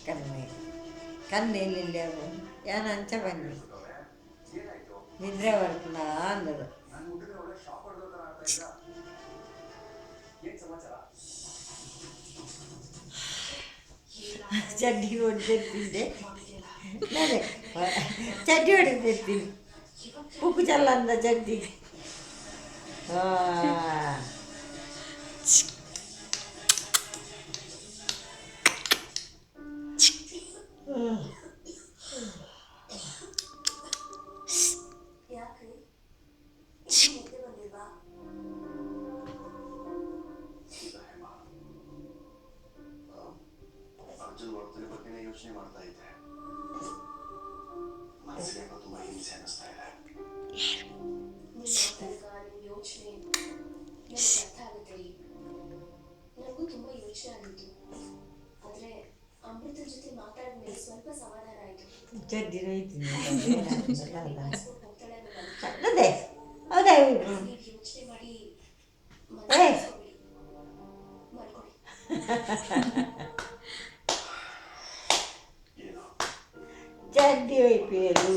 ಕಣ್ಣೆ ಕಣ್ಣೆಲ್ಲಿಲ್ಲ ಯಾನು ಅಂಚ ಬನ್ನಿ ನಿದ್ರೆ ಬರ್ತನಾ ಅಂದದು ಚಡ್ಡಿ ಹೊಡೆದಿರ್ತಿದ್ದೆ ನಾನೇ ಚಡ್ಡಿ ಹೊಡೆದಿರ್ತೀನಿ ಉಪ್ಪು ಚಲ್ಲ ಅಂದ ಚಡ್ಡಿಗೆ ಅರ್ಜುನ್ ವರ್ತನೆ ಬಗ್ಗೆನೇ ಯೋಚನೆ ಮಾಡ್ತಾ ಇದ್ದೆ. ಮನಸ್ಸಿಗೆ ತುಂಬಾ ಹಿಂಸೆ ಅನ್ನಿಸ್ತಾ ಇದೆ. ಯೋಚನೆ ಅರ್ಥ ಆಗುತ್ತೆ. ನನಗೂ ತುಂಬಾ ಯೋಚನೆ ಆಗಿತ್ತು. ಆದ್ರೆ ಅಮೃತ ಜೊತೆ ಮಾತಾಡಿದ ಮೇಲೆ ಸ್ವಲ್ಪ ಸಮಾಧಾನ ಆಯ್ತು. ಅದೇ ಹೌದಾ ಯೋಚನೆ ಮಾಡಿ ಮಾಡ್ಕೊಳ್ಳಿ. ಚಡ್ಡಿ ಹೋಯ್ತು